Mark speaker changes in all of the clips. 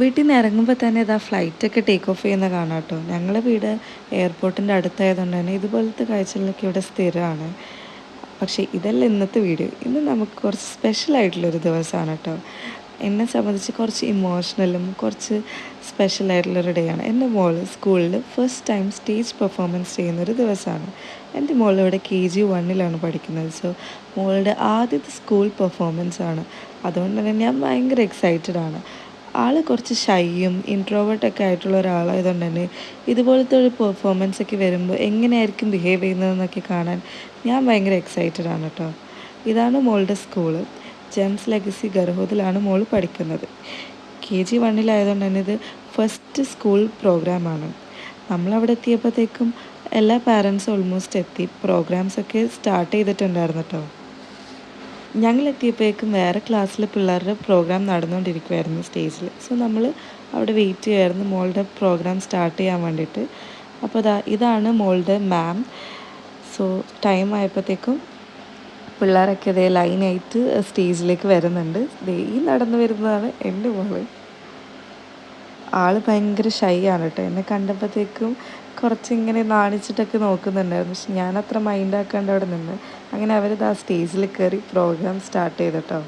Speaker 1: വീട്ടിൽ നിന്ന് ഇറങ്ങുമ്പോൾ തന്നെ ഇതാ ഫ്ലൈറ്റൊക്കെ ടേക്ക് ഓഫ് ചെയ്യുന്ന കാണാം കേട്ടോ. ഞങ്ങളുടെ വീട് എയർപോർട്ടിൻ്റെ അടുത്തായതുകൊണ്ട് തന്നെ ഇതുപോലത്തെ കാഴ്ചകളൊക്കെ ഇവിടെ സ്ഥിരമാണ്. പക്ഷേ ഇതല്ല ഇന്നത്തെ വീഡിയോ. ഇന്ന് നമുക്ക് കുറച്ച് സ്പെഷ്യലായിട്ടുള്ളൊരു ദിവസമാണ് കേട്ടോ. എന്നെ സംബന്ധിച്ച് കുറച്ച് ഇമോഷണലും കുറച്ച് സ്പെഷ്യലായിട്ടുള്ളൊരു ഡേ ആണ്. എൻ്റെ മോൾ സ്കൂളിൽ ഫസ്റ്റ് ടൈം സ്റ്റേജ് പെർഫോമൻസ് ചെയ്യുന്നൊരു ദിവസമാണ്. എൻ്റെ മോൾ ഇവിടെ KG1 പഠിക്കുന്നത്. സോ മോളുടെ ആദ്യത്തെ സ്കൂൾ പെർഫോമൻസ് ആണ്. അതുകൊണ്ട് തന്നെ ഞാൻ ഭയങ്കര എക്സൈറ്റഡ് ആണ്. ആൾ കുറച്ച് ഷൈയും ഇൻട്രോവേർട്ടൊക്കെ ആയിട്ടുള്ള ഒരാളായതുകൊണ്ട് തന്നെ ഇതുപോലത്തെ ഒരു പെർഫോമൻസ് ഒക്കെ വരുമ്പോൾ എങ്ങനെയായിരിക്കും ബിഹേവ് ചെയ്യുന്നതെന്നൊക്കെ കാണാൻ ഞാൻ ഭയങ്കര എക്സൈറ്റഡ് ആണ് കേട്ടോ. ഇതാണ് മോളുടെ സ്കൂള്. ജെംസ് ലെഗസി ഗർഹോദിലാണ് മോൾ പഠിക്കുന്നത്. KG1 തന്നെ ഇത് ഫസ്റ്റ് സ്കൂൾ പ്രോഗ്രാമാണ്. നമ്മളവിടെ എത്തിയപ്പോഴത്തേക്കും എല്ലാ പാരൻസും ഓൾമോസ്റ്റ് എത്തി. പ്രോഗ്രാംസൊക്കെ സ്റ്റാർട്ട് ചെയ്തിട്ടുണ്ടായിരുന്നു കേട്ടോ. ഞങ്ങളെത്തിയപ്പോഴേക്കും വേറെ ക്ലാസ്സിൽ പിള്ളേരുടെ പ്രോഗ്രാം നടന്നുകൊണ്ടിരിക്കുമായിരുന്നു സ്റ്റേജിൽ. സോ നമ്മൾ അവിടെ വെയിറ്റ് ചെയ്യുമായിരുന്നു മോളുടെ പ്രോഗ്രാം സ്റ്റാർട്ട് ചെയ്യാൻ വേണ്ടിയിട്ട്. അപ്പോൾ ഇതാണ് മോളുടെ മാം. സോ ടൈം ആയപ്പോഴത്തേക്കും പിള്ളേരൊക്കെ ഇതേ ലൈനായിട്ട് സ്റ്റേജിലേക്ക് വരുന്നുണ്ട്. ഈ നടന്നു വരുന്നതാണ് എൻ്റെ മോള്. ആൾ ഭയങ്കര ഷൈ ആണ് കേട്ടോ. എന്നെ കണ്ടപ്പോഴത്തേക്കും കുറച്ചിങ്ങനെ നാണിച്ചിട്ടൊക്കെ നോക്കുന്നുണ്ടായിരുന്നു. പക്ഷെ ഞാനത്ര മൈൻഡാക്കാണ്ട് അവിടെ നിന്ന്. അങ്ങനെ അവരിത് ആ സ്റ്റേജിൽ കയറി പ്രോഗ്രാം സ്റ്റാർട്ട് ചെയ്തു കേട്ടോ.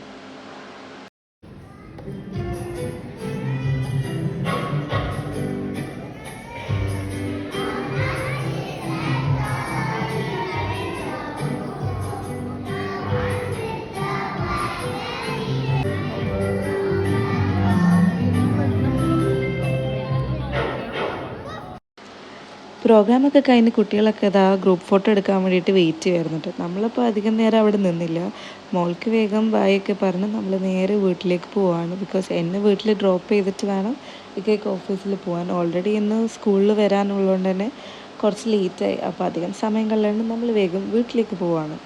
Speaker 1: പ്രോഗ്രാമൊക്കെ കഴിഞ്ഞ് കുട്ടികളൊക്കെ ഇതാ ഗ്രൂപ്പ് ഫോട്ടോ എടുക്കാൻ വേണ്ടിയിട്ട് വെയിറ്റ് ചെയ്യുമായിരുന്നു. നമ്മളിപ്പോൾ അധികം നേരം അവിടെ നിന്നില്ല. മോൾക്ക് വേഗം ബായൊക്കെ പറഞ്ഞ് നമ്മൾ നേരെ വീട്ടിലേക്ക് പോവാണ്. ബിക്കോസ് എന്നെ വീട്ടിൽ ഡ്രോപ്പ് ചെയ്തിട്ട് വേണം ഇക്കൊക്കെ ഓഫീസിൽ പോകാൻ. ഓൾറെഡി ഇന്ന് സ്കൂളിൽ വരാനുള്ളതുകൊണ്ട് തന്നെ കുറച്ച് ലേറ്റായി. അപ്പോൾ അധികം സമയം കളയാണ്ട് നമ്മൾ വേഗം വീട്ടിലേക്ക് പോവാണ്.